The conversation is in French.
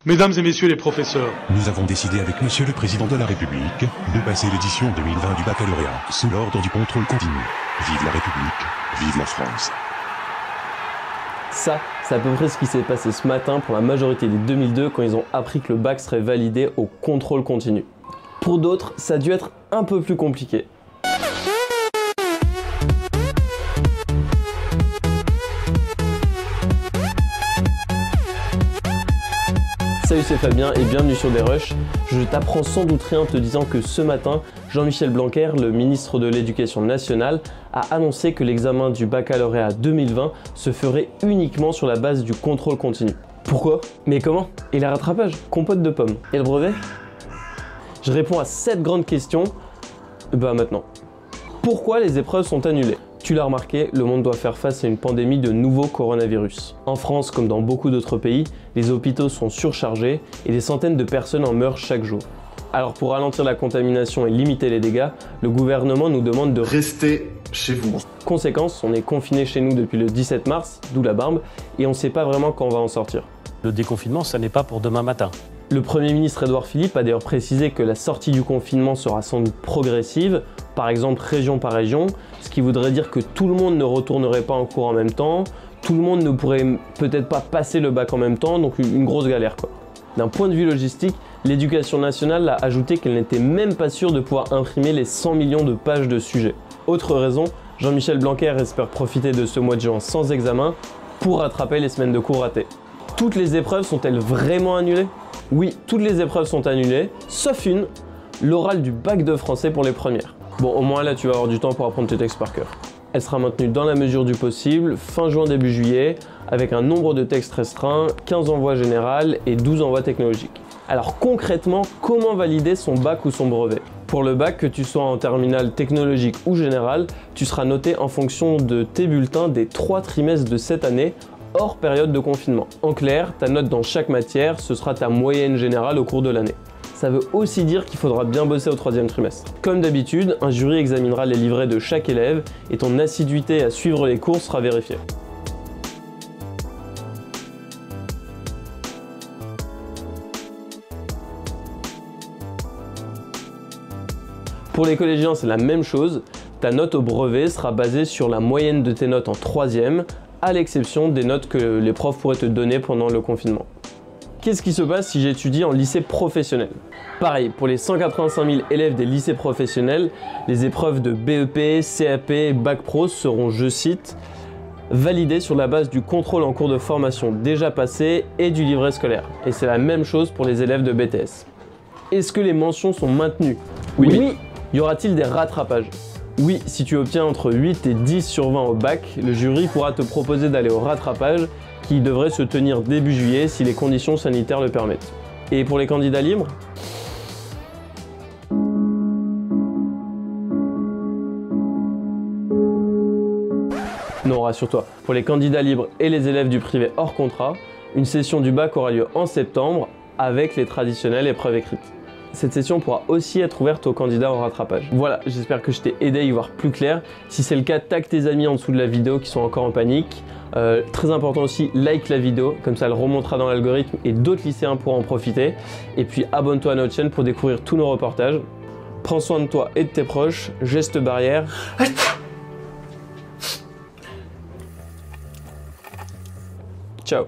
Mesdames et messieurs les professeurs, Nous avons décidé avec Monsieur le Président de la République de passer l'édition 2020 du baccalauréat sous l'ordre du contrôle continu. Vive la République, vive la France. Ça, c'est à peu près ce qui s'est passé ce matin pour la majorité des 2002 quand ils ont appris que le bac serait validé au contrôle continu. Pour d'autres, ça a dû être un peu plus compliqué. Salut, c'est Fabien et bienvenue sur Desrush. Je t'apprends sans doute rien en te disant que ce matin, Jean-Michel Blanquer, le ministre de l'Éducation nationale, a annoncé que l'examen du baccalauréat 2020 se ferait uniquement sur la base du contrôle continu. Pourquoi? Mais comment? Et les rattrapages? Compote de pommes? Et le brevet? Je réponds à cette grande question, maintenant. Pourquoi les épreuves sont annulées? Tu l'as remarqué, le monde doit faire face à une pandémie de nouveau coronavirus. En France, comme dans beaucoup d'autres pays, les hôpitaux sont surchargés et des centaines de personnes en meurent chaque jour. Alors pour ralentir la contamination et limiter les dégâts, le gouvernement nous demande de rester chez vous. Conséquence, on est confiné chez nous depuis le 17 mars, d'où la barbe, et on ne sait pas vraiment quand on va en sortir. Le déconfinement, ça n'est pas pour demain matin. Le Premier ministre Édouard Philippe a d'ailleurs précisé que la sortie du confinement sera sans doute progressive, par exemple région par région, ce qui voudrait dire que tout le monde ne retournerait pas en cours en même temps, tout le monde ne pourrait peut-être pas passer le bac en même temps, donc une grosse galère quoi. D'un point de vue logistique, l'Éducation nationale a ajouté qu'elle n'était même pas sûre de pouvoir imprimer les 100 millions de pages de sujets. Autre raison, Jean-Michel Blanquer espère profiter de ce mois de juin sans examen pour rattraper les semaines de cours ratées. Toutes les épreuves sont-elles vraiment annulées? Oui, toutes les épreuves sont annulées, sauf une, l'oral du bac de français pour les premières. Bon, au moins là, tu vas avoir du temps pour apprendre tes textes par cœur. Elle sera maintenue dans la mesure du possible, fin juin, début juillet, avec un nombre de textes restreint, 15 envois généraux et 12 envois technologiques. Alors concrètement, comment valider son bac ou son brevet? Pour le bac, que tu sois en terminale technologique ou générale, tu seras noté en fonction de tes bulletins des 3 trimestres de cette année, hors période de confinement. En clair, ta note dans chaque matière, ce sera ta moyenne générale au cours de l'année. Ça veut aussi dire qu'il faudra bien bosser au 3e trimestre. Comme d'habitude, un jury examinera les livrets de chaque élève et ton assiduité à suivre les cours sera vérifiée. Pour les collégiens, c'est la même chose. Ta note au brevet sera basée sur la moyenne de tes notes en 3e, à l'exception des notes que les profs pourraient te donner pendant le confinement. Qu'est-ce qui se passe si j'étudie en lycée professionnel? Pareil, pour les 185 000 élèves des lycées professionnels, les épreuves de BEP, CAP, Bac Pro seront, je cite, validées sur la base du contrôle en cours de formation déjà passé et du livret scolaire. Et c'est la même chose pour les élèves de BTS. Est-ce que les mentions sont maintenues? Oui. Y aura-t-il des rattrapages? Oui, si tu obtiens entre 8 et 10 sur 20 au bac, le jury pourra te proposer d'aller au rattrapage qui devrait se tenir début juillet si les conditions sanitaires le permettent. Et pour les candidats libres? Non, rassure-toi, pour les candidats libres et les élèves du privé hors contrat, une session du bac aura lieu en septembre avec les traditionnelles épreuves écrites. Cette session pourra aussi être ouverte aux candidats au rattrapage. Voilà, j'espère que je t'ai aidé à y voir plus clair. Si c'est le cas, tag tes amis en dessous de la vidéo qui sont encore en panique. Très important aussi, like la vidéo, comme ça elle remontera dans l'algorithme et d'autres lycéens pourront en profiter. Et puis abonne-toi à notre chaîne pour découvrir tous nos reportages. Prends soin de toi et de tes proches, gestes barrières. Ciao.